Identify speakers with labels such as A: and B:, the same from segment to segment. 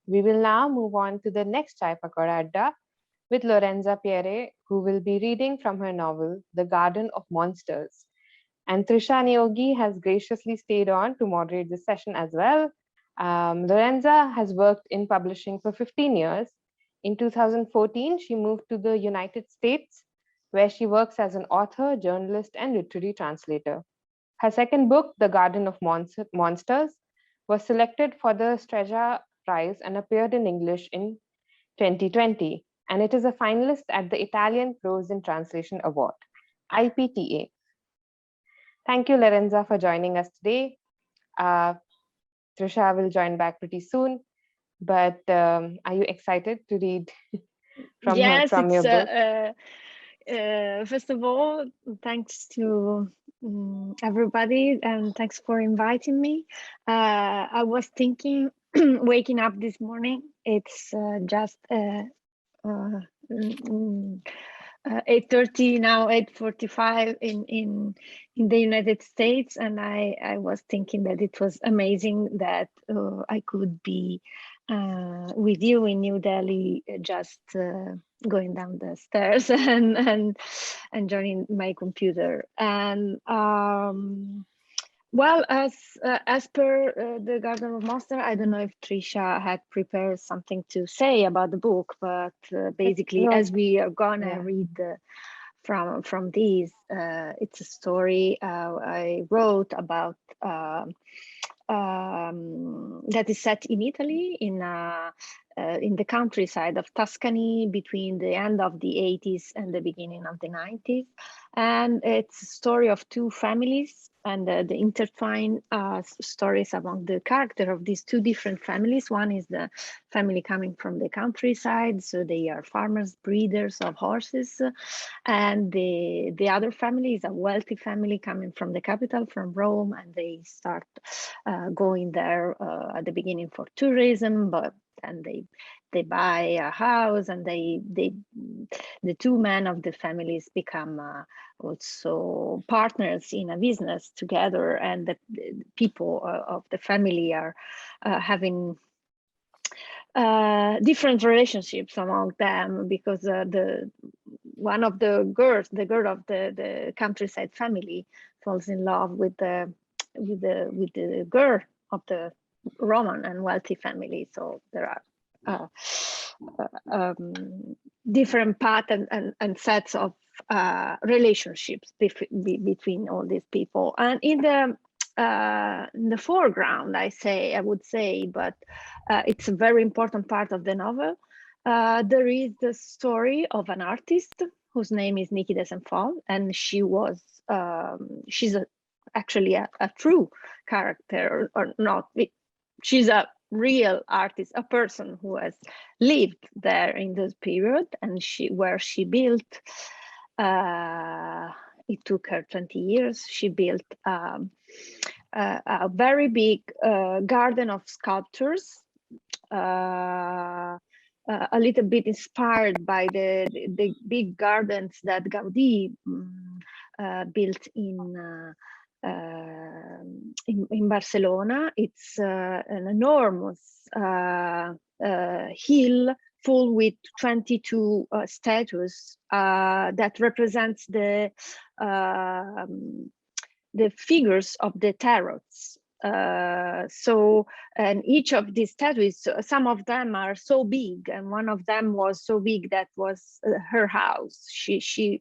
A: We will now move on to the next Chai Pakoda Adda with Lorenza Pieri, who will be reading from her novel, The Garden of Monsters. And Trisha Niyogi has graciously stayed on to moderate this session as well. Lorenza has worked in publishing for 15 years. In 2014, she moved to the United States, where she works as an author, journalist, and literary translator. Her second book, The Garden of Monsters, was selected for the Strega Prize and appeared in English in 2020. And it is a finalist at the Italian Prose in Translation Award, IPTA. Thank you, Lorenza, for joining us today. Trisha will join back pretty soon, but are you excited to read from your book?
B: First of all, thanks to everybody, and thanks for inviting me. I was thinking, waking up this morning, it's just 8:30 now, 8:45 in the United States, and I was thinking that it was amazing that I could be with you in New Delhi, just going down the stairs and joining my computer. And well, as per The Garden of Monster, I don't know if Trisha had prepared something to say about the book, but basically, as we are gonna read from these, it's a story I wrote about that is set in Italy, in the countryside of Tuscany between the end of the 80s and the beginning of the 90s. And it's a story of two families and the intertwined stories among the character of these two different families. One is the family coming from the countryside, so they are farmers, breeders of horses. And the other family is a wealthy family coming from the capital, from Rome, and they start going there at the beginning for tourism, but and they buy a house, and the two men of the families become also partners in a business together, and the people of the family are having different relationships among them, because one of the girls, the girl of the countryside family, falls in love with the girl of the Roman and wealthy family. So there are different patterns and sets of relationships between all these people. And in the foreground, I would say, but it's a very important part of the novel. There is the story of an artist whose name is Nikki Desenfol, and she's actually a true character, or not. She's a real artist, a person who has lived there in this period, and where she built. It took her 20 years. She built a very big garden of sculptures, a little bit inspired by the big gardens that Gaudí built in Barcelona. It's an enormous hill full with 22 statues that represents the figures of the tarots. And each of these statues, some of them are so big, and one of them was so big that was her house. She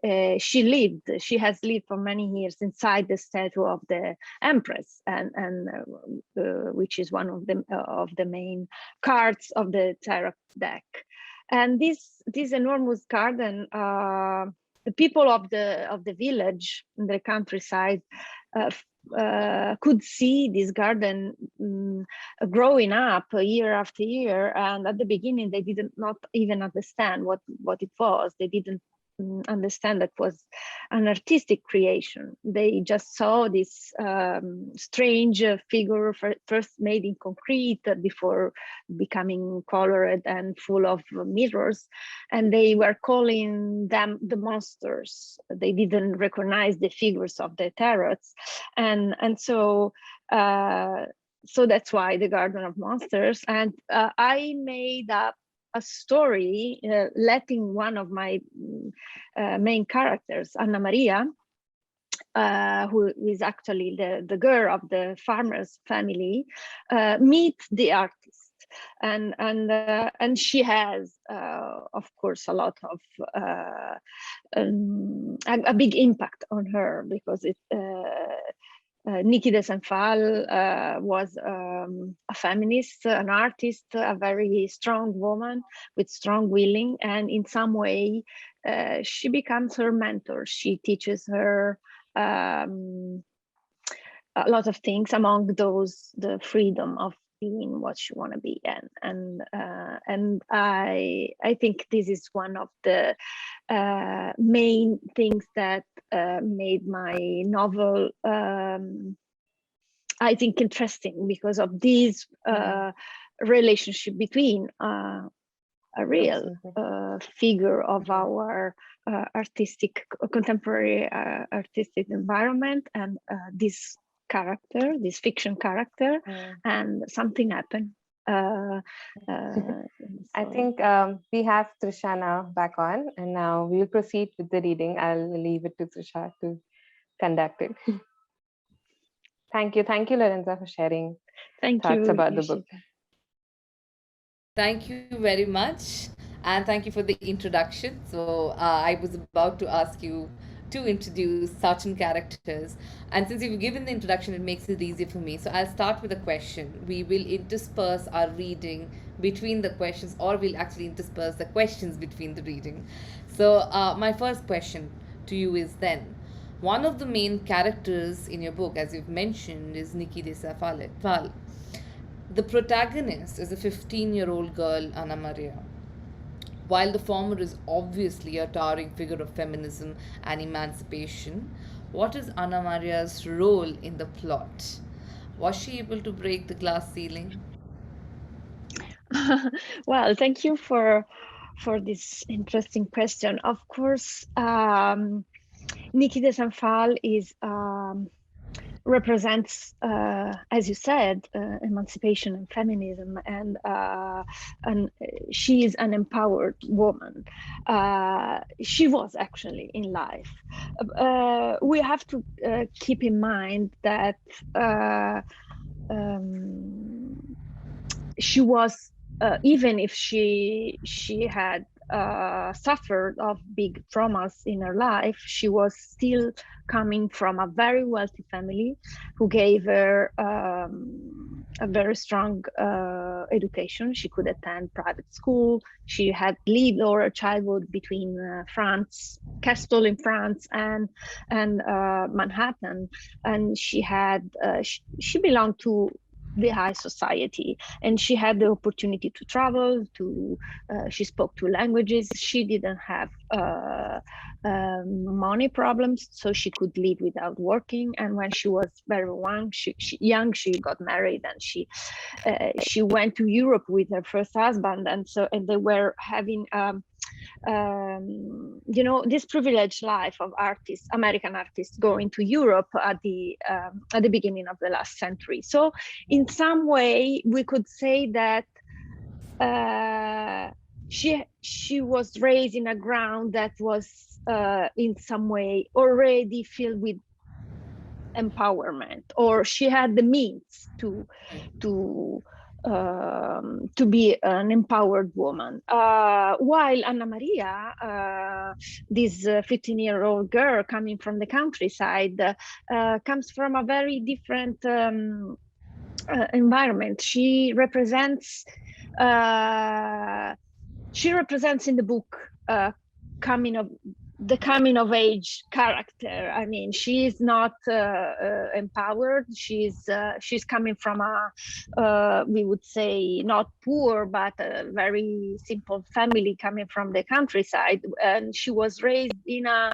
B: has lived for many years inside the statue of the Empress, and which is one of the main cards of the tarot deck. And this enormous garden, the people of the village in the countryside could see this garden growing up year after year, and at the beginning they did not even understand what it was. They didn't understand that was an artistic creation. They just saw this strange figure first made in concrete before becoming colored and full of mirrors, and they were calling them the monsters. They didn't recognize the figures of the tarots, and so so that's why the Garden of Monsters. And I made up a story letting one of my main characters, Anna Maria, who is actually the girl of the farmer's family, meet the artist, and she has, of course, a lot of a big impact on her, because Niki de Saint-Phal was a feminist, an artist, a very strong woman with strong willing, and in some way she becomes her mentor. She teaches her a lot of things, among those the freedom of being what you want to be, and I think this is one of the main things that made my novel I think interesting, because of this relationship between a real figure of our artistic, contemporary artistic environment, and this character, this fiction character, and something happened.
A: I think we have Trisha now back on, and now we'll proceed with the reading. I'll leave it to Trisha to conduct it. Thank you, Lorenza, for sharing thoughts about the book.
C: Thank you very much, and thank you for the introduction. So I was about to ask you to introduce certain characters, and since you've given the introduction, it makes it easier for me. So I'll start with a question. We will intersperse our reading between the questions, or we'll actually intersperse the questions between the reading. So my first question to you is then, one of the main characters in your book, as you've mentioned, is Niki de Saint-Phal. The protagonist is a 15-year-old girl, Anna Maria. While the former is obviously a towering figure of feminism and emancipation, what is Anna Maria's role in the plot? Was she able to break the glass ceiling?
B: Well, thank you for this interesting question. Of course, Niki de Saint-Phal is represents, as you said, emancipation and feminism, and she is an empowered woman. She was actually in life. We have to keep in mind that she was, even if she had suffered of big traumas in her life, she was still coming from a very wealthy family who gave her a very strong education. She could attend private school. She had lived all her childhood between France, Castle in France, and Manhattan, and she had she belonged to the high society, and she had the opportunity to travel, to she spoke two languages. She didn't have money problems, so she could live without working. And when she was very young, she got married, and she went to Europe with her first husband, and they were having this privileged life of artists, American artists, going to Europe at the beginning of the last century. So in some way, we could say that she was raised in a ground that was in some way already filled with empowerment, or she had the means to be an empowered woman. While Anna Maria, this 15-year-old girl coming from the countryside, comes from a very different environment. She represents in the book the coming of age character. I mean, she is not empowered. She's coming from a we would say not poor, but a very simple family coming from the countryside, and she was raised in a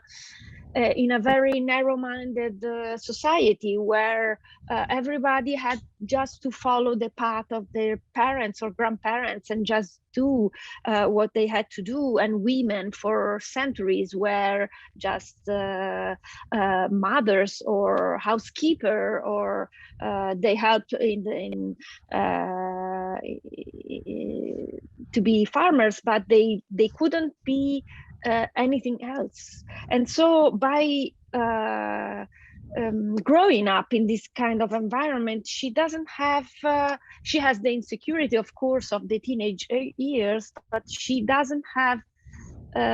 B: in a very narrow-minded society where everybody had just to follow the path of their parents or grandparents and just do what they had to do. And women for centuries were just mothers or housekeeper, or they helped to be farmers, but they couldn't be anything else. And so by growing up in this kind of environment, she doesn't have, she has the insecurity, of course, of the teenage years, but she doesn't have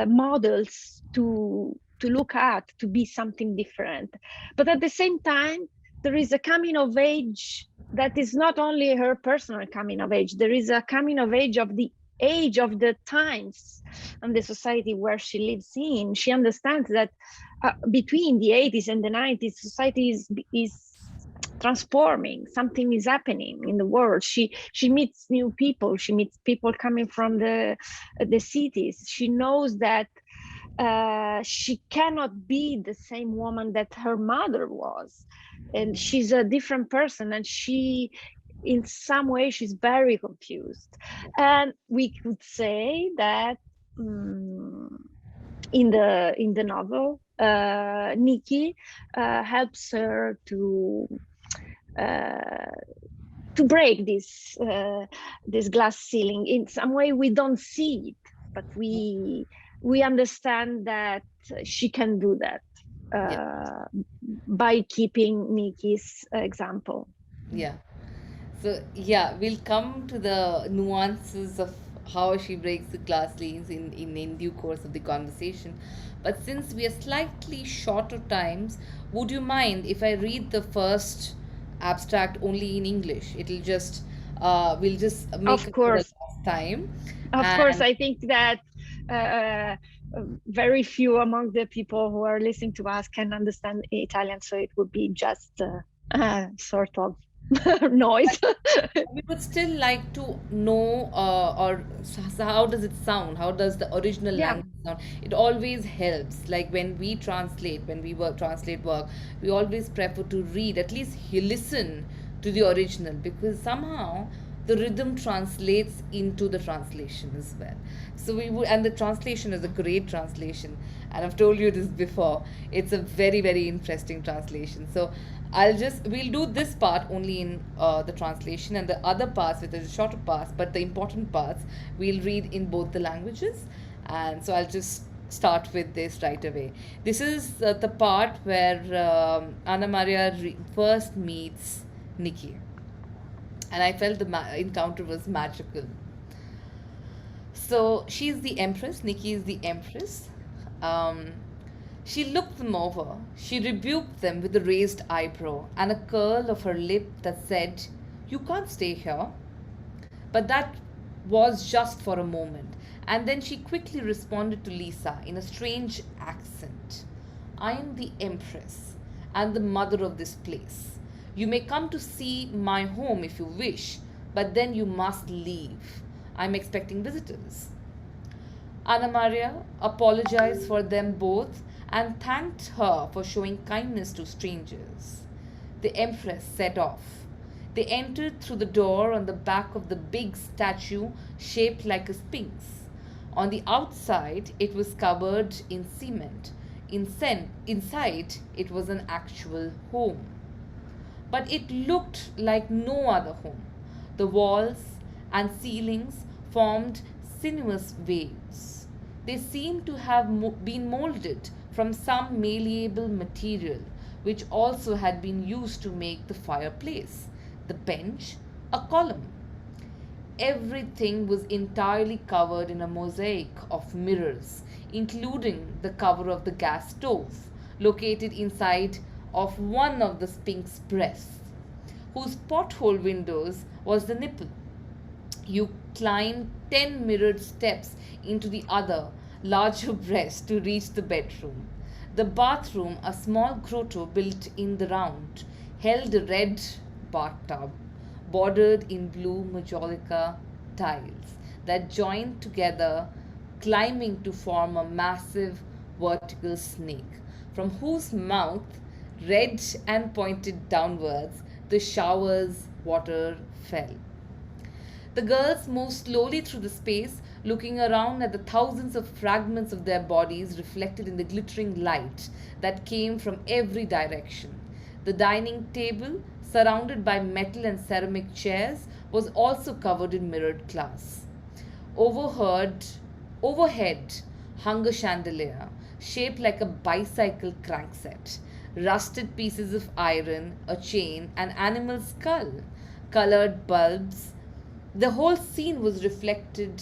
B: models to look at, to be something different. But at the same time, there is a coming of age that is not only her personal coming of age, there is a coming of age of the age of the times and the society where she lives in. She understands that between the 80s and the 90s, society is transforming. Something is happening in the world. She meets new people. She meets people coming from the cities. She knows that she cannot be the same woman that her mother was, and she's a different person, and she, in some way, she's very confused. And we could say that in the novel, Nikki helps her to break this glass ceiling. In some way, we don't see it, but we understand that she can do that by keeping Nikki's example.
C: Yeah. So yeah, we'll come to the nuances of how she breaks the glass ceilings in due course of the conversation. But since we are slightly short of times, would you mind if I read the first abstract only in English? It'll just we'll just make
B: Of
C: it for the
B: course.
C: last time.
B: Of course, I think that very few among the people who are listening to us can understand Italian, so it would be just sort of noise.
C: We would still like to know, how does it sound? How does the original language sound? It always helps. Like when we translate, when we translate work, we always prefer to read, at least listen to the original, because somehow the rhythm translates into the translation as well. So we would, and the translation is a great translation. And I've told you this before. It's a very, very interesting translation. So we'll do this part only in the translation, and the other parts, which is shorter parts, but the important parts, we'll read in both the languages. And so I'll just start with this right away. This is the part where Anna Maria first meets Nikki. And I felt the encounter was magical. So she's the empress, Nikki is the empress. She looked them over. She rebuked them with a raised eyebrow and a curl of her lip that said, "You can't stay here." But that was just for a moment. And then she quickly responded to Lisa in a strange accent. "I am the empress and the mother of this place. You may come to see my home if you wish, but then you must leave. I'm expecting visitors." Anna Maria apologized for them both and thanked her for showing kindness to strangers. The empress set off. They entered through the door on the back of the big statue shaped like a sphinx. On the outside, it was covered in cement. Inside, it was an actual home. But it looked like no other home. The walls and ceilings formed sinuous waves. They seemed to have been molded from some malleable material, which also had been used to make the fireplace, the bench, a column. Everything was entirely covered in a mosaic of mirrors, including the cover of the gas stove, located inside of one of the sphinx breasts, whose porthole windows was the nipple. You climbed 10 mirrored steps into the other, larger breast to reach the bedroom. The bathroom, a small grotto built in the round, held a red bathtub bordered in blue majolica tiles that joined together, climbing to form a massive vertical snake. from whose mouth, red and pointed downwards, the shower's water fell. The girls moved slowly through the space, looking around at the thousands of fragments of their bodies reflected in the glittering light that came from every direction. The dining table, surrounded by metal and ceramic chairs, was also covered in mirrored glass. Overhead, overhead hung a chandelier, shaped like a bicycle crankset. Rusted pieces of iron, a chain, an animal skull, colored bulbs. The whole scene was reflected,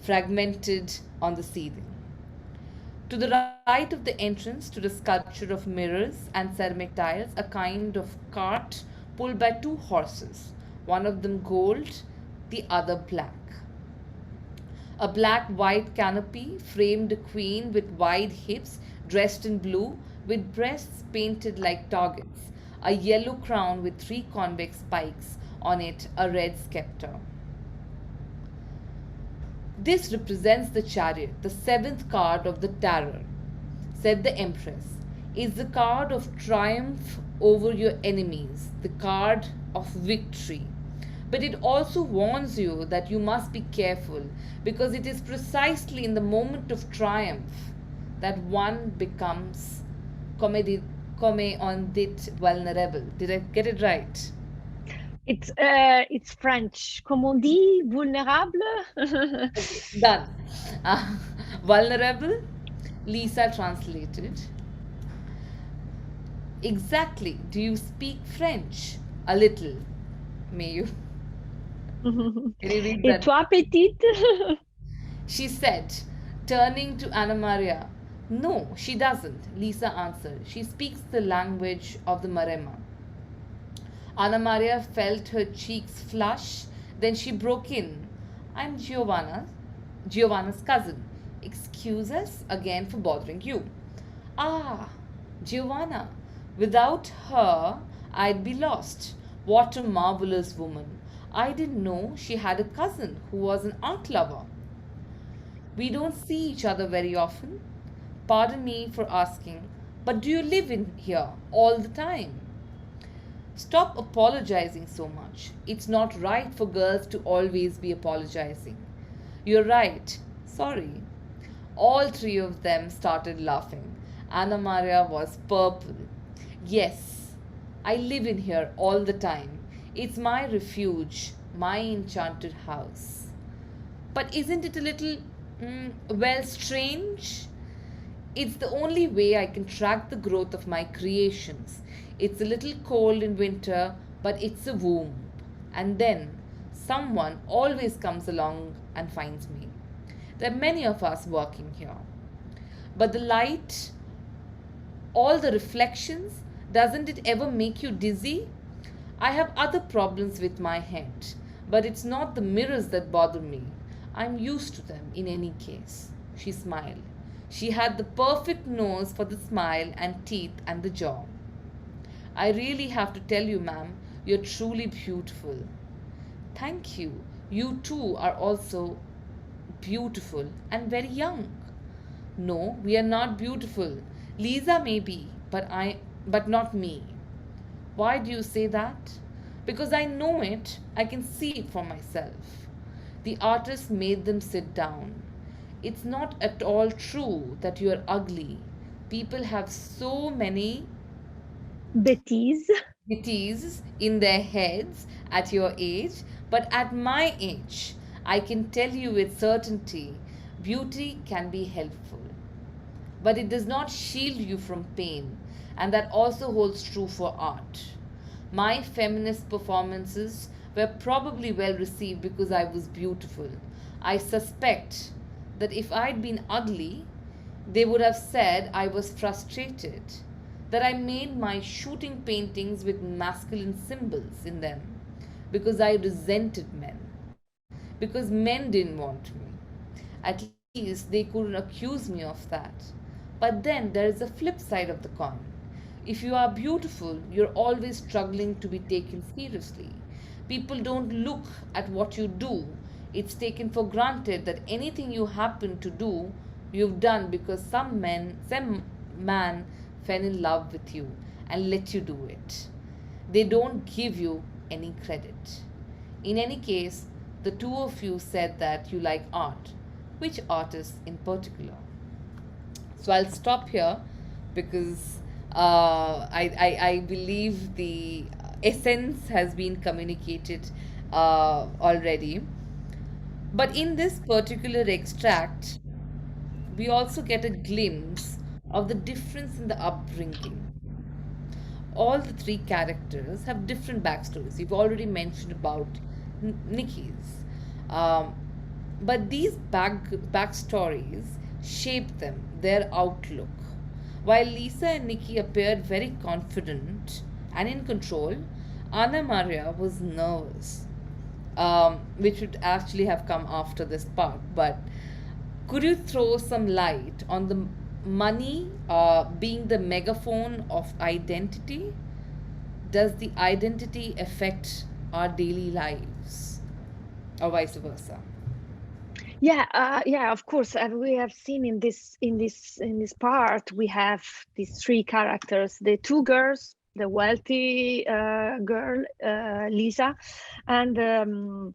C: fragmented on the ceiling. To the right of the entrance stood a sculpture of mirrors and ceramic tiles, a kind of cart pulled by two horses, one of them gold, the other black. A black white canopy framed a queen with wide hips, dressed in blue, with breasts painted like targets, a yellow crown with three convex spikes on it, a red scepter. This represents the chariot, the seventh card of the tarot, said the Empress. Is the card of triumph over your enemies, the card of victory. But it also warns you that you must be careful, because it is precisely in the moment of triumph that one becomes come on dit vulnerable. Did I get it right?
B: It's French. Comme on dit, vulnérable?
C: Okay, done. Uh, vulnerable, Lisa translated. Exactly. Do you speak French? A little. May you? Can you read
B: Et
C: that?
B: toi, petite?
C: She said, turning to Anna Maria. No, she doesn't, Lisa answered. She speaks the language of the Maremma. Anna Maria felt her cheeks flush. Then she broke in. I'm Giovanna's cousin. Excuse us again for bothering you. Ah, Giovanna. Without her, I'd be lost. What a marvelous woman. I didn't know she had a cousin who was an art lover. We don't see each other very often. Pardon me for asking, but do you live in here all the time? Stop apologizing so much. It's not right for girls to always be apologizing. You're right. Sorry. All three of them started laughing. Anna Maria was purple. Yes, I live in here all the time. It's my refuge, my enchanted house. But isn't it a little, strange? It's the only way I can track the growth of my creations. It's a little cold in winter, but it's a womb. And then someone always comes along and finds me. There are many of us working here. But the light, all the reflections, doesn't it ever make you dizzy? I have other problems with my head, but it's not the mirrors that bother me. I'm used to them in any case. She smiled. She had the perfect nose for the smile and teeth and the jaw. I really have to tell you, ma'am, you're truly beautiful. Thank you. You too are also beautiful and very young. No, we are not beautiful. Lisa may be, but not me. Why do you say that? Because I know it. I can see it for myself. The artist made them sit down. It's not at all true that you are ugly. People have so many bêtises in their heads at your age, but at my age, I can tell you with certainty, beauty can be helpful. But it does not shield you from pain, and that also holds true for art. My feminist performances were probably well received because I was beautiful. I suspect that if I'd been ugly, they would have said I was frustrated, that I made my shooting paintings with masculine symbols in them because I resented men, because men didn't want me. At least they couldn't accuse me of that. But then there is a flip side of the coin. If you are beautiful, you're always struggling to be taken seriously. People don't look at what you do. It's taken for granted that anything you happen to do, you've done because some man fell in love with you and let you do it. They don't give you any credit. In any case, the two of you said that you like art. Which artist in particular? So I'll stop here because I believe the essence has been communicated already. But in this particular extract, we also get a glimpse of the difference in the upbringing. All the three characters have different backstories. You've already mentioned about Nikki's. Um, but these backstories shape them, their outlook. While Lisa and Nikki appeared very confident and in control, Anna Maria was nervous, which would actually have come after this part. But could you throw some light on the money being the megaphone of identity? Does the identity affect our daily lives, or vice versa?
B: Yeah, of course. We have seen in this part, we have these three characters: the two girls, the wealthy girl, Lisa, and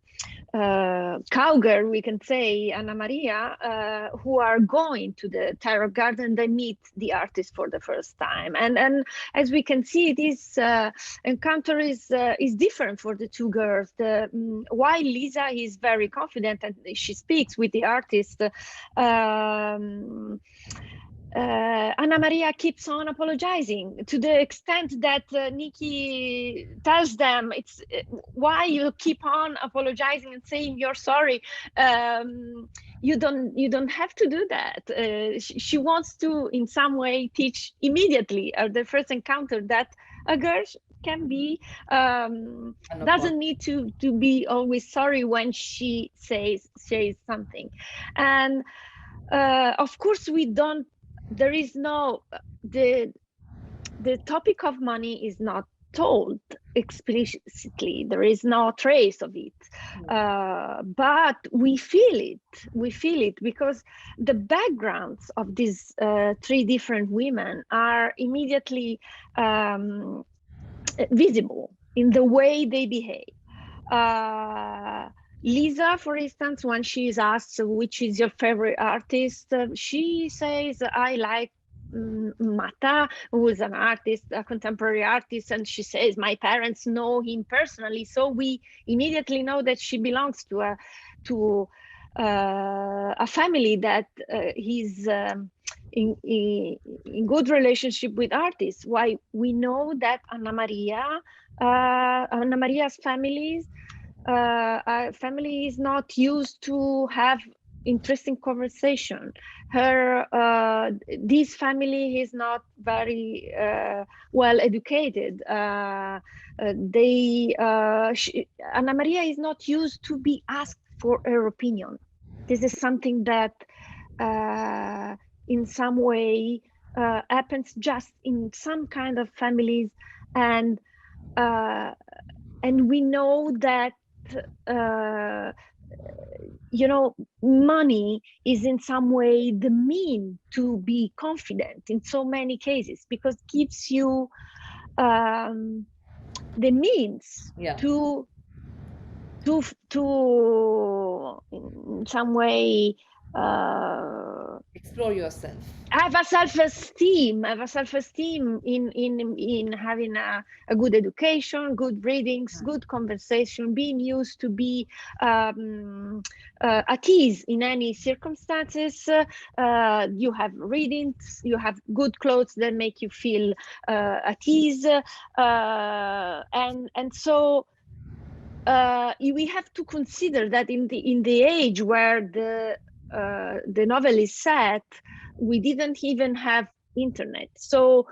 B: cowgirl, we can say, Anna Maria, who are going to the tarot garden. They meet the artist for the first time, and as we can see, this encounter is different for the two girls. While Lisa is very confident and she speaks with the artist, Anna Maria keeps on apologizing, to the extent that Nikki tells them, "It's why you keep on apologizing and saying you're sorry. You don't have to do that." She wants to, in some way, teach immediately at the first encounter that a girl can be doesn't need to be always sorry when she says something. And of course, there is no, the topic of money is not told explicitly. There is no trace of it, but we feel it because the backgrounds of these three different women are immediately visible in the way they behave. Lisa, for instance, when she is asked which is your favorite artist, she says, "I like Mata, who is an artist, a contemporary artist," and she says, "My parents know him personally," so we immediately know that she belongs to a family that he's in good relationship with artists. Why we know that Anna Maria's family is not used to have interesting conversation. This family is not very well educated. Anna Maria is not used to be asked for her opinion. This is something that in some way happens just in some kind of families, and we know that money is in some way the mean to be confident in so many cases, because it gives you the means to in some way
C: explore yourself,
B: have a self-esteem in having a good education, good readings, good conversation, being used to be at ease in any circumstances. You have readings, you have good clothes that make you feel at ease, and so we have to consider that in the age where the novel is set, we didn't even have internet. So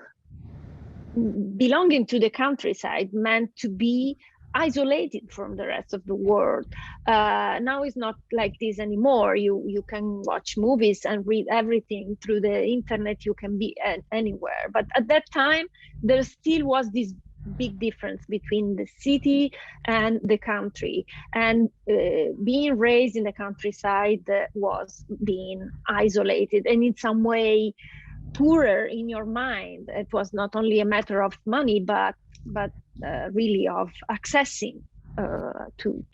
B: belonging to the countryside meant to be isolated from the rest of the world. Now it's not like this anymore. You can watch movies and read everything through the internet. You can be anywhere. But at that time, there still was this big difference between the city and the country, and being raised in the countryside was being isolated, and in some way poorer in your mind. It was not only a matter of money, but really of accessing to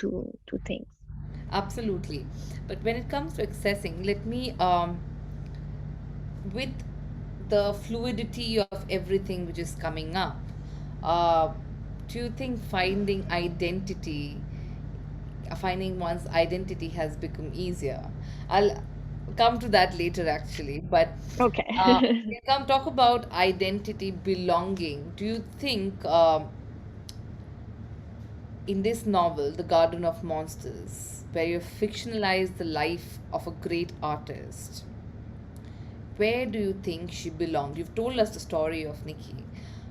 B: things.
C: Absolutely. But when it comes to accessing, let me, with the fluidity of everything which is coming up, uh, do you think finding one's identity has become easier? I'll come to that later actually, but
B: Okay.
C: we come talk about identity, belonging. Do you think in this novel, The Garden of Monsters, where you fictionalize the life of a great artist, where do you think she belonged? You've told us the story of Nikki,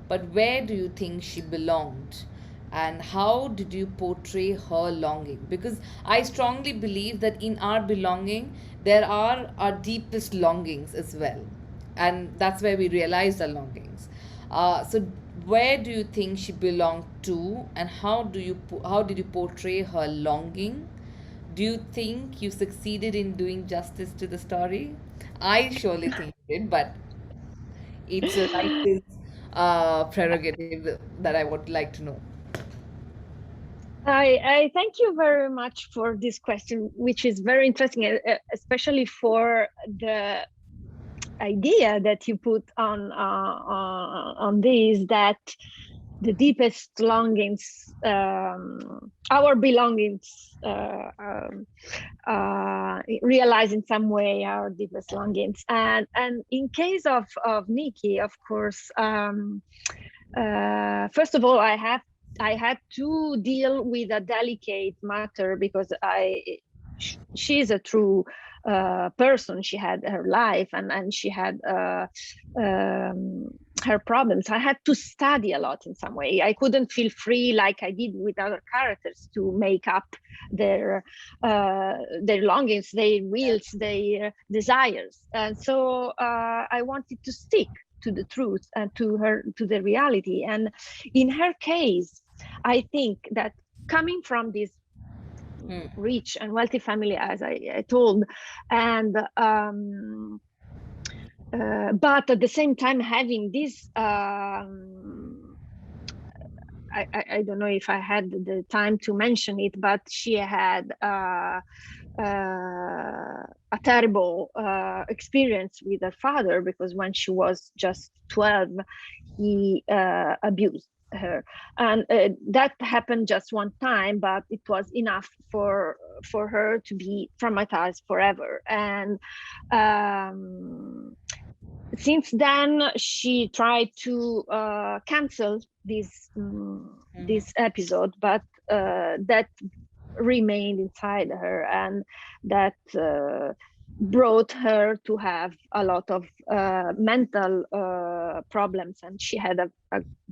C: but where do you think she belonged? And how did you portray her longing? Because I strongly believe that in our belonging, there are our deepest longings as well. And that's where we realize our longings. So, where do you think she belonged to, and how did you portray her longing? Do you think you succeeded in doing justice to the story? I surely think you did, but it's a writer's prerogative that I would like to know.
B: I thank you very much for this question, which is very interesting, especially for the idea that you put on this, that the deepest longings, our belongings, realize in some way our deepest longings. And in case of Nikki, of course, first of all, I had to deal with a delicate matter, because she's a true person. She had her life, and she had her problems. I had to study a lot in some way. I couldn't feel free like I did with other characters to make up their longings, their wills, their desires. And so I wanted to stick to the truth and to the reality. And in her case, I think that coming from this rich and wealthy family, as I told, and but at the same time having this, I don't know if I had the time to mention it, but she had a terrible experience with her father, because when she was just 12, he abused her, and that happened just one time, but it was enough for her to be traumatized forever. And since then, she tried to cancel this episode, but that remained inside her, and that brought her to have a lot of mental problems. And she had a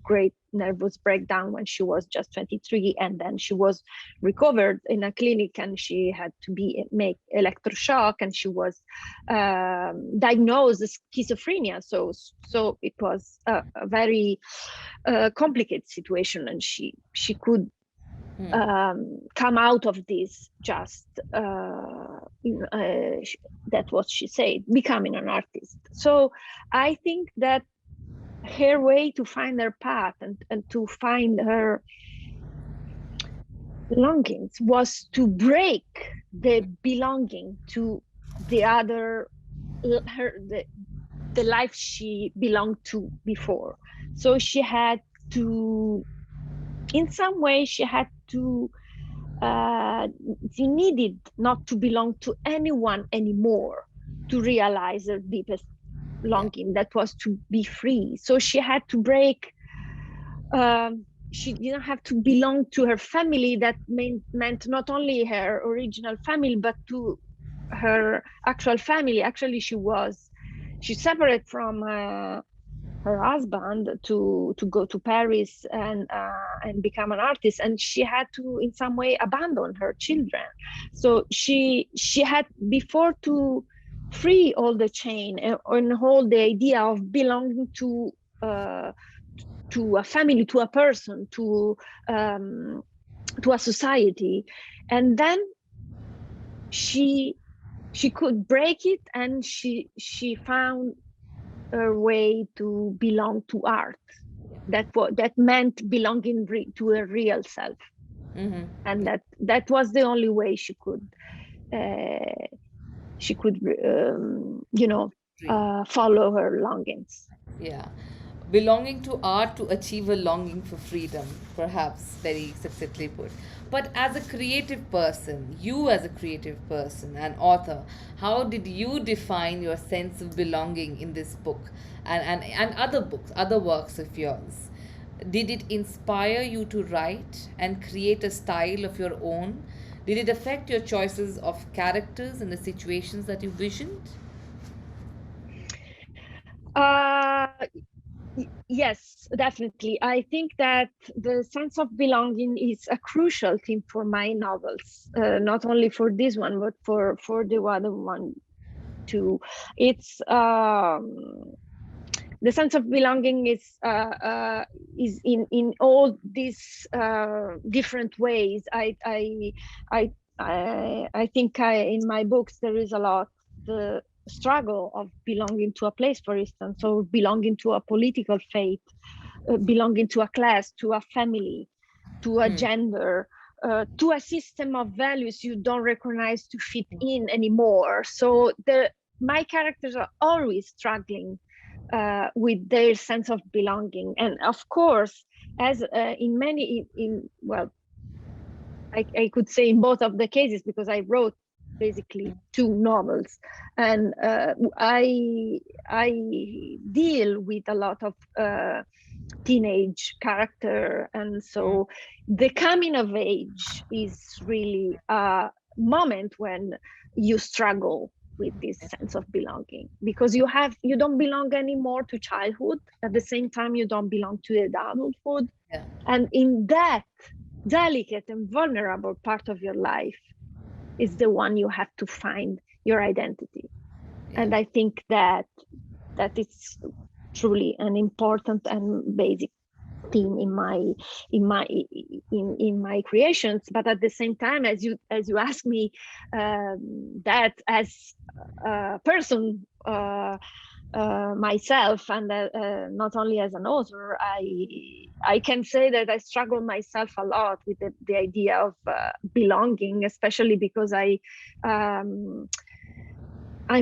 B: great nervous breakdown when she was just 23, and then she was recovered in a clinic, and she had to make electroshock, and she was diagnosed as schizophrenia. So it was a very complicated situation, and she could come out of this just that's what she said, becoming an artist. So I think that her way to find her path and to find her longings was to break the belonging to the other, the life she belonged to before. So she had to, in some way, she needed not to belong to anyone anymore to realize her deepest longing, that was to be free. So she had to break, she didn't have to belong to her family. That meant not only her original family, but to her actual family. Actually, she separated from her husband to go to Paris and become an artist, and she had to in some way abandon her children. So she had before to free all the chain and hold the idea of belonging to a family, to a person, to a society, and then she could break it, and she found her way to belong to art. That meant belonging to a real self, and that was the only way she could follow her longings.
C: Yeah. Belonging to art to achieve a longing for freedom, perhaps very succinctly put. But as a creative person, you as a creative person, an author, how did you define your sense of belonging in this book and other books, other works of yours? Did it inspire you to write and create a style of your own? Did it affect your choices of characters and the situations that you visioned?
B: Uh, yes, definitely. I think that the sense of belonging is a crucial theme for my novels, not only for this one, but for the other one too. It's the sense of belonging is in all these different ways. I think in my books there is a lot the struggle of belonging to a place, for instance, or belonging to a political faith, belonging to a class, to a family, to a gender, to a system of values you don't recognize to fit in anymore. So my characters are always struggling with their sense of belonging, and of course, as in many, I could say in both of the cases, because I wrote basically two novels, and I deal with a lot of teenage character, and so the coming of age is really a moment when you struggle with this sense of belonging, because you don't belong anymore to childhood, at the same time you don't belong to adulthood.
C: Yeah.
B: And in that delicate and vulnerable part of your life is the one you have to find your identity. And I think that it's truly an important and basic theme in my creations. But at the same time, as you ask me, that as a person myself, and not only as an author, I can say that I struggle myself a lot with the idea of belonging, especially because I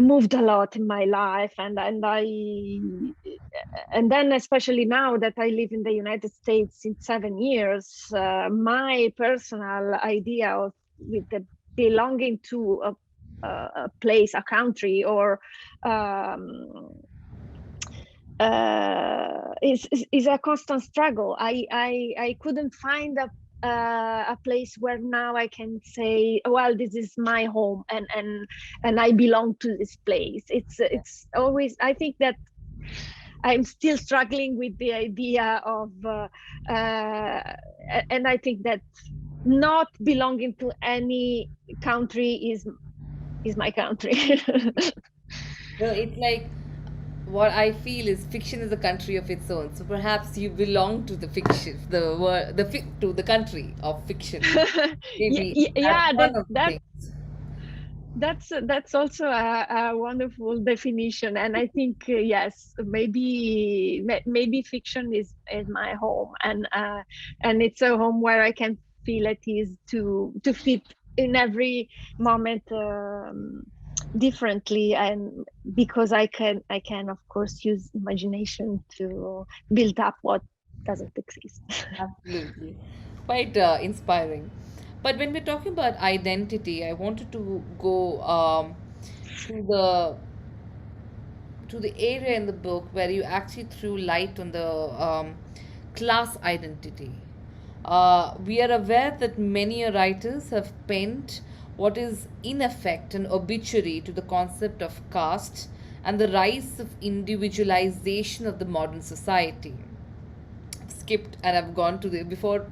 B: moved a lot in my life, and then especially now that I live in the United States in 7 years, my personal idea of with the belonging to a place, a country, or is a constant struggle. I couldn't find a place where now I can say, well, this is my home, and I belong to this place. It's always, I think that I'm still struggling with the idea of and I think that not belonging to any country is my country.
C: No, it's like what I feel is fiction is a country of its own. So perhaps you belong to the fiction, the word, to the country of fiction. Maybe
B: Yeah,
C: that's one of the things.
B: that's also a wonderful definition, and I think yes, maybe fiction is my home, and it's a home where I can feel at ease to fit in every moment differently, and because I can of course use imagination to build up what doesn't exist.
C: Absolutely. Quite inspiring. But when we're talking about identity, I wanted to go to the area in the book where you actually threw light on the class identity. We are aware that many writers have penned what is in effect an obituary to the concept of caste and the rise of individualization of the modern society. Skipped and I've gone to the before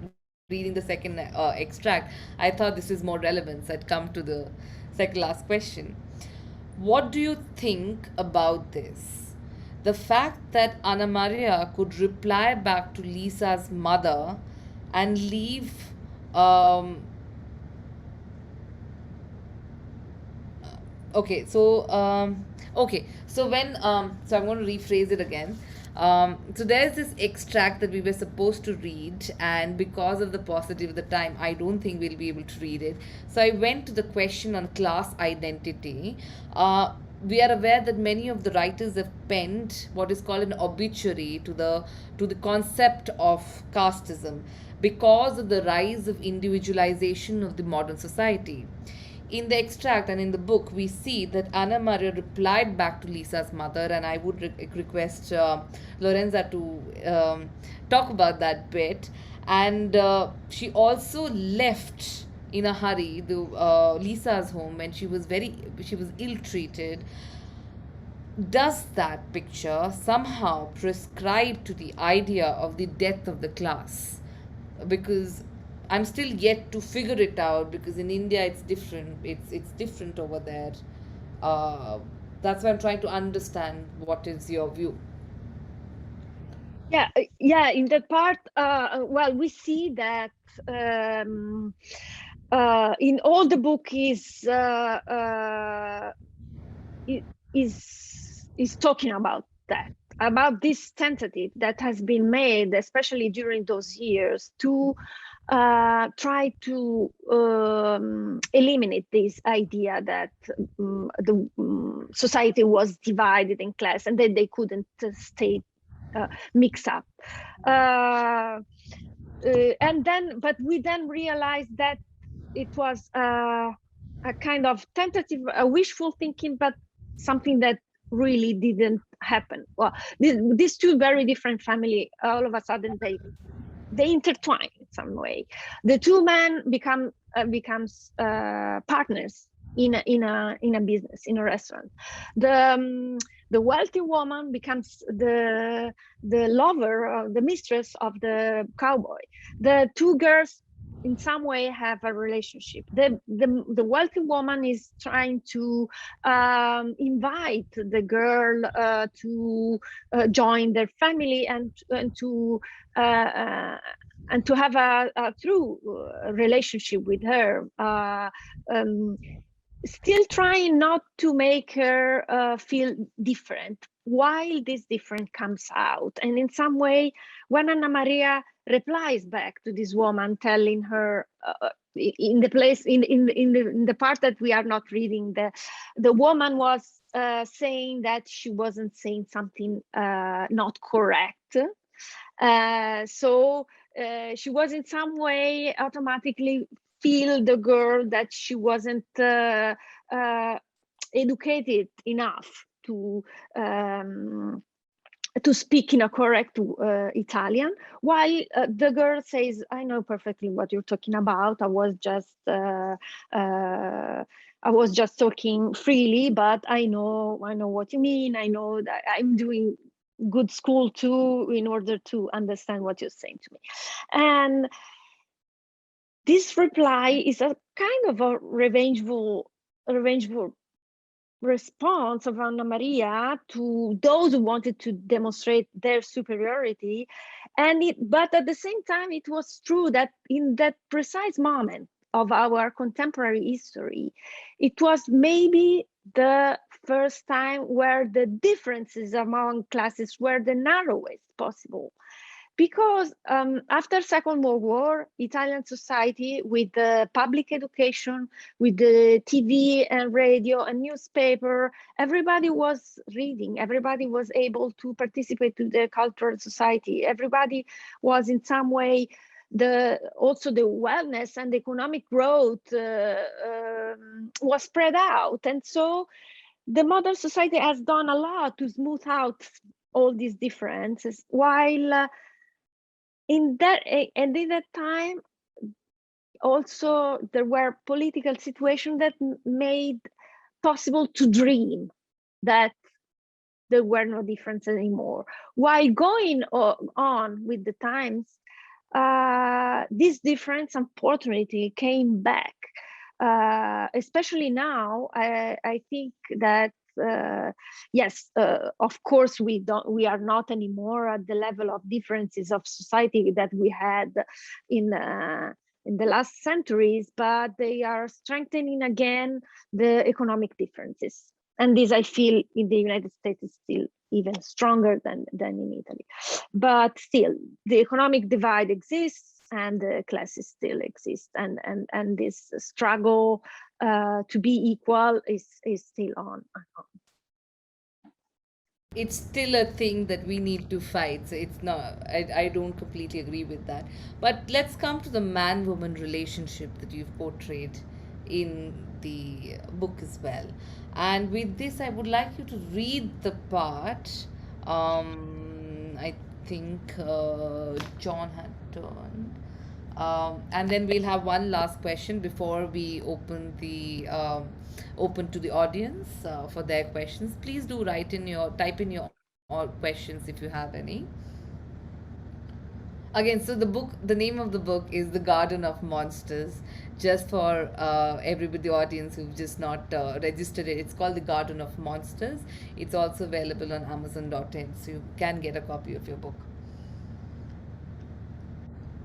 C: reading the second extract. I thought this is more relevant, so I'd come to the second last question. What do you think about this? The fact that Anna Maria could reply back to Lisa's mother and Okay, so when so I'm going to rephrase it again. So there's this extract that we were supposed to read, and because of the paucity of the time, I don't think we'll be able to read it. So I went to the question on class identity. We are aware that many of the writers have penned what is called an obituary to the concept of casteism because of the rise of individualization of the modern society. In the extract and in the book, we see that Anna Maria replied back to Lisa's mother, and I would request Lorenza to talk about that bit. And she also left in a hurry the Lisa's home, and she was ill treated. Does that picture somehow prescribe to the idea of the death of the class? Because I'm still yet to figure it out, because in India it's different. It's different over there. Uh, that's why I'm trying to understand what is your view.
B: Yeah, in that part, well, we see that in all the book is talking about that, about this tentative that has been made, especially during those years, to try to eliminate this idea that the society was divided in class and that they couldn't stay mix up. And then, but we then realized that it was a kind of tentative, a wishful thinking, but something that really didn't happen. Well, these two very different family, all of a sudden they intertwine in some way. The two men becomes partners in a business, in a restaurant. The wealthy woman becomes the lover, the mistress of the cowboy. The two girls in some way have a relationship. The wealthy woman is trying to invite the girl to join their family and to have a true relationship with her, still trying not to make her feel different while this different comes out. And in some way, when Anna Maria replies back to this woman, telling her in the part that we are not reading, the woman was saying that she wasn't saying something not correct. So she was in some way automatically feel the girl that she wasn't educated enough to speak in a correct Italian, while the girl says, "I know perfectly what you're talking about. I was just talking freely, but I know what you mean. I know that I'm doing good school too in order to understand what you're saying to me." And this reply is a kind of a revengeful response of Anna Maria to those who wanted to demonstrate their superiority. But at the same time, it was true that in that precise moment of our contemporary history, it was maybe the first time where the differences among classes were the narrowest possible. Because after Second World War, Italian society, with the public education, with the TV and radio and newspaper, everybody was reading, everybody was able to participate to the cultural society, everybody was in some way, also the wellness and economic growth was spread out. And so the modern society has done a lot to smooth out all these differences, while in that time also there were political situations that made possible to dream that there were no differences anymore. While going on with the times, this difference unfortunately came back, especially now. I think that yes, of course we are not anymore at the level of differences of society that we had in in the last centuries, but they are strengthening again the economic differences. And this, I feel, in the United States is still even stronger than in Italy. But still, the economic divide exists and the classes still exist. And this struggle to be equal is still on.
C: It's still a thing that we need to fight. So it's not, I don't completely agree with that. But let's come to the man woman relationship that you've portrayed in the book as well. And with this, I would like you to read the part. I think John had turned. And then we'll have one last question before we open to the audience for their questions. Please do type in your questions if you have any. Again, so the name of the book is The Garden of Monsters. Just for everybody, the audience who've just not registered it, it's called The Garden of Monsters. It's also available on Amazon.in, so you can get a copy of your book.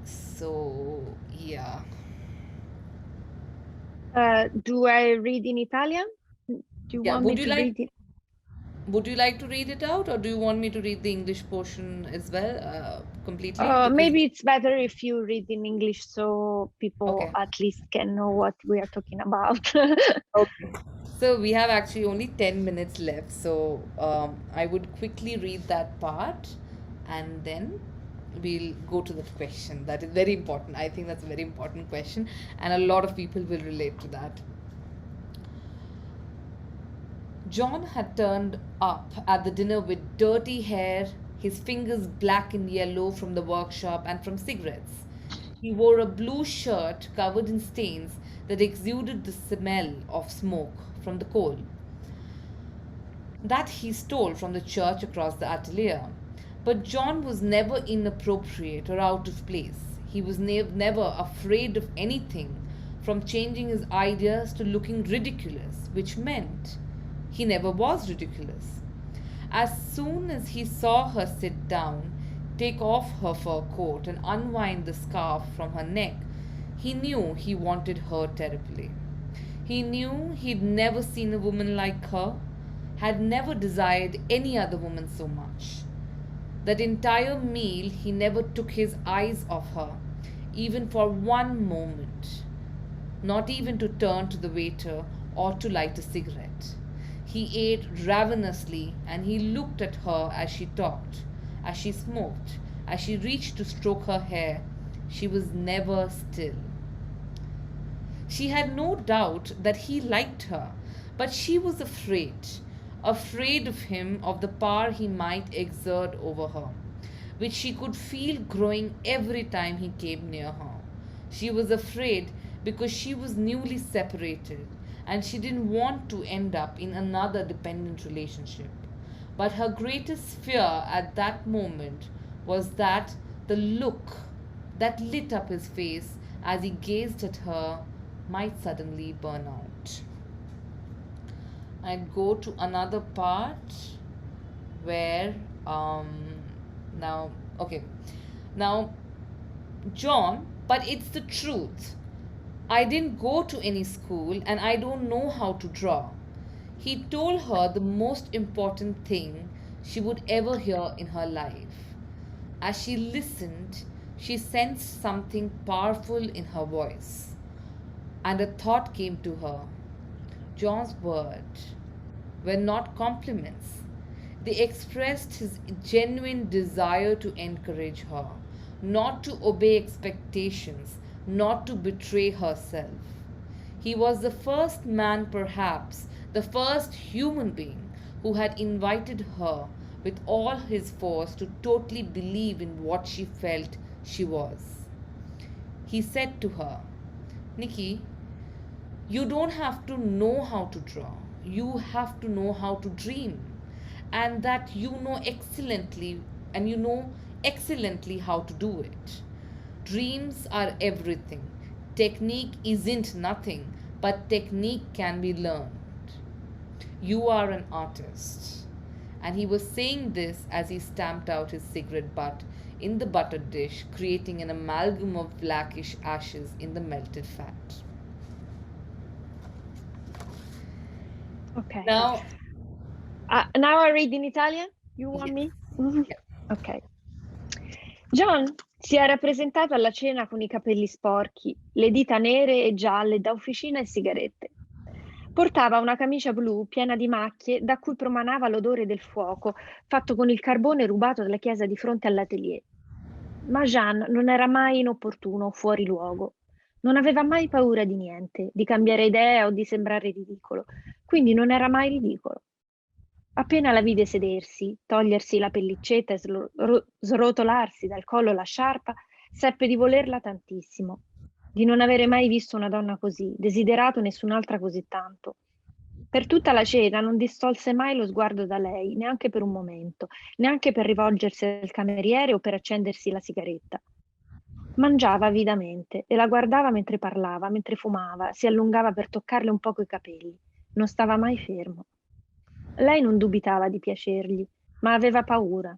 C: So, yeah.
B: Do I read in Italian? Do you want me to read it?
C: Would you like to read it out, or do you want me to read the English portion as well, completely?
B: Maybe it's better if you read in English, so people at least can know what we are talking about.
C: Okay. So we have actually only 10 minutes left. So I would quickly read that part, and then we'll go to the question. That is very important. I think that's a very important question, and a lot of people will relate to that. John had turned up at the dinner with dirty hair, his fingers black and yellow from the workshop and from cigarettes. He wore a blue shirt covered in stains that exuded the smell of smoke from the coal that he stole from the church across the atelier. But John was never inappropriate or out of place. He was never afraid of anything, from changing his ideas to looking ridiculous, which meant he never was ridiculous. As soon as he saw her sit down, take off her fur coat, and unwind the scarf from her neck, he knew he wanted her terribly. He knew he'd never seen a woman like her, had never desired any other woman so much. That entire meal, he never took his eyes off her, even for one moment, not even to turn to the waiter or to light a cigarette. He ate ravenously, and he looked at her as she talked, as she smoked, as she reached to stroke her hair. She was never still. She had no doubt that he liked her, but she was afraid of him, of the power he might exert over her, which she could feel growing every time he came near her. She was afraid because she was newly separated, and she didn't want to end up in another dependent relationship. But her greatest fear at that moment was that the look that lit up his face as he gazed at her might suddenly burn out. I'd go to another part where now John, but it's the truth. I didn't go to any school and I don't know how to draw. He told her the most important thing she would ever hear in her life. As she listened, she sensed something powerful in her voice, and a thought came to her. John's words were not compliments. They expressed his genuine desire to encourage her, not to obey expectations, not to betray herself. He was the first man, perhaps the first human being, who had invited her with all his force to totally believe in what she felt she was. He said to her, "Nikki, you don't have to know how to draw. You have to know how to dream. And that you know excellently how to do it. Dreams are everything. Technique isn't nothing, but technique can be learned. You are an artist." And he was saying this as he stamped out his cigarette butt in the buttered dish, creating an amalgam of blackish ashes in the melted fat.
B: Okay.
C: Now,
B: Now I read in Italian? You want
C: yes.
B: me? Ok. John si era presentato alla cena con i capelli sporchi, le dita nere e gialle da officina e sigarette. Portava una camicia blu piena di macchie da cui promanava l'odore del fuoco, fatto con il carbone rubato dalla chiesa di fronte all'atelier. Ma Jean non era mai inopportuno o fuori luogo. Non aveva mai paura di niente, di cambiare idea o di sembrare ridicolo, quindi non era mai ridicolo. Appena la vide sedersi, togliersi la pellicetta e srotolarsi dal collo la sciarpa, seppe di volerla tantissimo, di non avere mai visto una donna così, desiderato nessun'altra così tanto. Per tutta la cena non distolse mai lo sguardo da lei, neanche per un momento, neanche per rivolgersi al cameriere o per accendersi la sigaretta. Mangiava avidamente e la guardava mentre parlava, mentre fumava, si allungava per toccarle un poco i capelli. Non stava mai fermo. Lei non dubitava di piacergli, ma aveva paura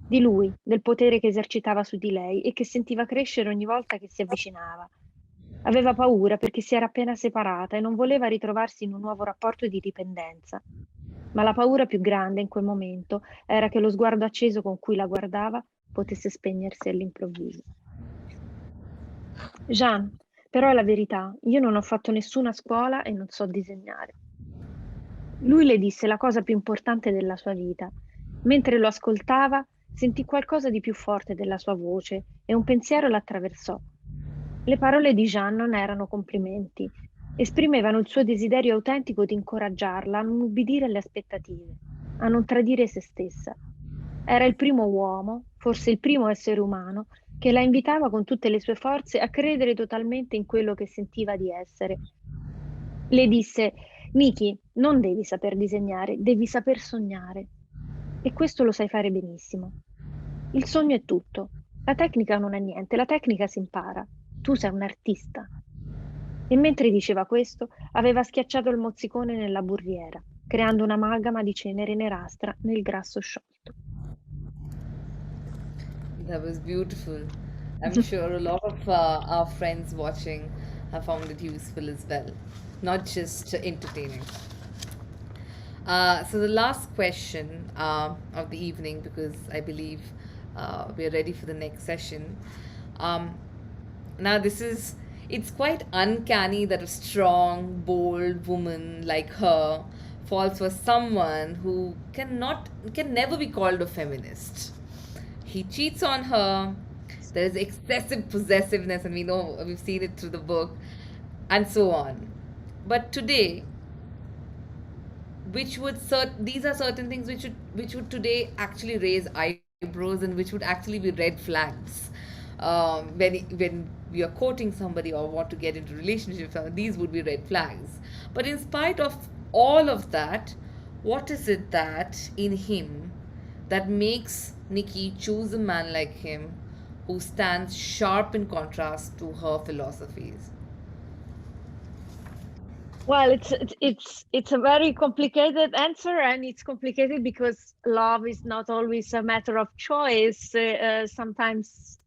B: di lui, del potere che esercitava su di lei e che sentiva crescere ogni volta che si avvicinava. Aveva paura perché si era appena separata e non voleva ritrovarsi in un nuovo rapporto di dipendenza. Ma la paura più grande in quel momento era che lo sguardo acceso con cui la guardava potesse spegnersi all'improvviso. Jean, però è la verità, io non ho fatto nessuna scuola e non so disegnare. Lui le disse la cosa più importante della sua vita. Mentre lo ascoltava, sentì qualcosa di più forte della sua voce e un pensiero l'attraversò. Le parole di Jean non erano complimenti, esprimevano il suo desiderio autentico di incoraggiarla a non ubbidire alle aspettative, a non tradire se stessa. Era il primo uomo, forse il primo essere umano, che la invitava con tutte le sue forze a credere totalmente in quello che sentiva di essere. Le disse: Niki, non devi saper disegnare, devi saper sognare. E questo lo sai fare benissimo. Il sogno è tutto. La tecnica non è niente, la tecnica si impara. Tu sei un artista. E mentre diceva questo, aveva schiacciato il mozzicone nella burriera, creando un'amalgama di cenere nerastra nel grasso sciolto.
C: That was beautiful. I'm sure a lot of our friends watching have found it useful as well, not just entertaining. So the last question of the evening, because I believe we're ready for the next session. Now it's quite uncanny that a strong, bold woman like her falls for someone who can never be called a feminist. He cheats on her. There is excessive possessiveness, and we've seen it through the book, and so on. But today, these are certain things which would today actually raise eyebrows and which would actually be red flags. When we are courting somebody or want to get into relationships, these would be red flags. But in spite of all of that, what is it that in him that makes Nikki choose a man like him who stands sharp in contrast to her philosophies?
B: Well, it's a very complicated answer, and it's complicated because love is not always a matter of choice. Sometimes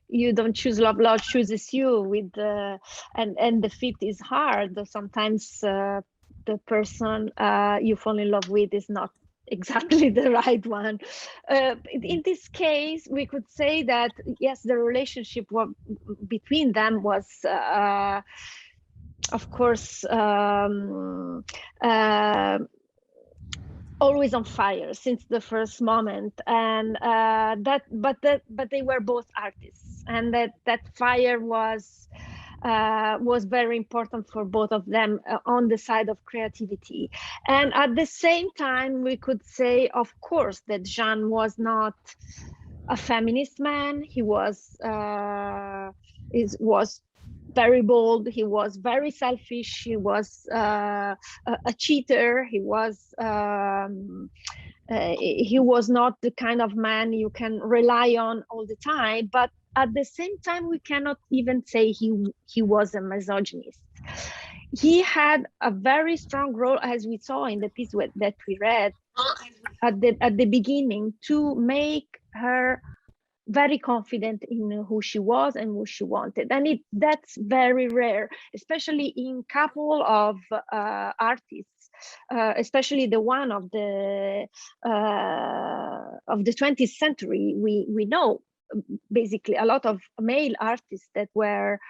B: you don't choose love; love chooses you. And the fit is hard. Sometimes the person you fall in love with is not exactly the right one. In this case, we could say that yes, the relationship between them was. Of course, always on fire since the first moment, and but they were both artists, and that fire was very important for both of them on the side of creativity. And at the same time, we could say, of course, that Jean was not a feminist man. He was very bold. He was very selfish. He was a cheater. He was not the kind of man you can rely on all the time. But at the same time, we cannot even say he was a misogynist. He had a very strong role, as we saw in the piece that we read at the beginning, to make her very confident in who she was and who she wanted, and that's very rare, especially in couple of artists, especially the one of the 20th century. We know basically a lot of male artists that were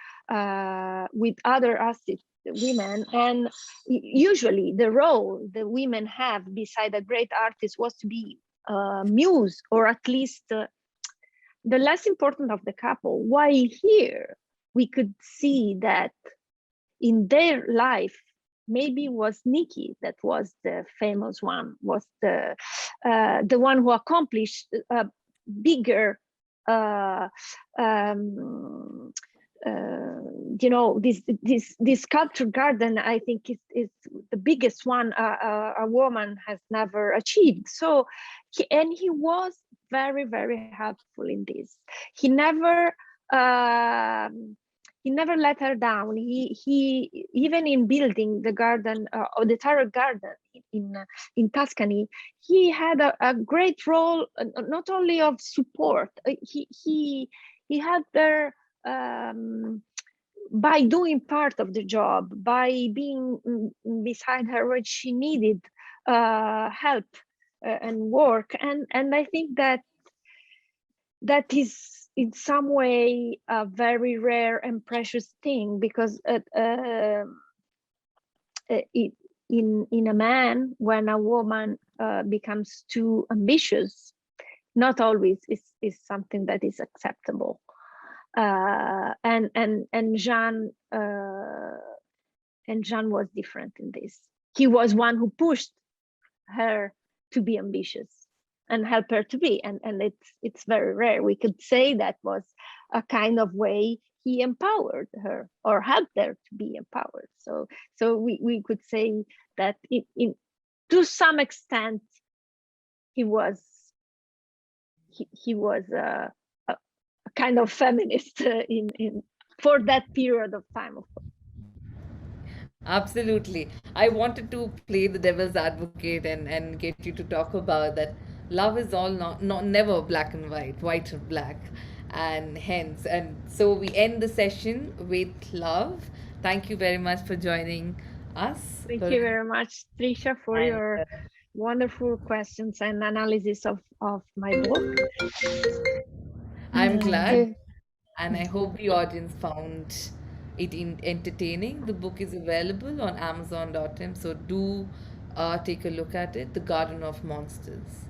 B: with other artists, women, and usually the role the women have beside a great artist was to be muse, or at least the less important of the couple. While here we could see that in their life, maybe was Nikki that was the famous one, was the one who accomplished a bigger this sculpture garden. I think is the biggest one a woman has never achieved. So he was very, very helpful in this. He never let her down. He even in building the garden, or the Tarot garden in Tuscany, he had a great role, not only of support. He helped her by doing part of the job, by being beside her when she needed help and work, and I think that is in some way a very rare and precious thing, because in a man, when a woman becomes too ambitious, not always is something that is acceptable. And Jean was different in this. He was one who pushed her to be ambitious and help her to be, and it's very rare. We could say that was a kind of way he empowered her, or helped her to be empowered. So we could say that to some extent he was a kind of feminist for that period of time, of course.
C: Absolutely. I wanted to play the devil's advocate and get you to talk about that love is all not never black and white or black. And hence, and so we end the session with love. Thank you very much for joining us.
B: Thank you very much, Trisha, for your wonderful questions and analysis of my book.
C: I'm glad, and I hope the audience found it entertaining. The book is available on Amazon.in, so do take a look at it. The Garden of Monsters.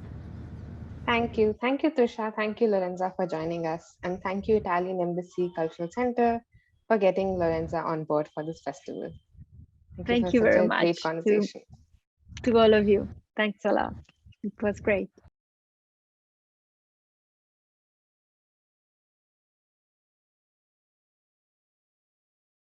A: Thank you, Trisha. Thank you, Lorenza, for joining us, and thank you, Italian Embassy Cultural Center, for getting Lorenza on board for this festival.
B: Thank you very much.
A: Great conversation.
B: To all of you. Thanks a lot. It was great.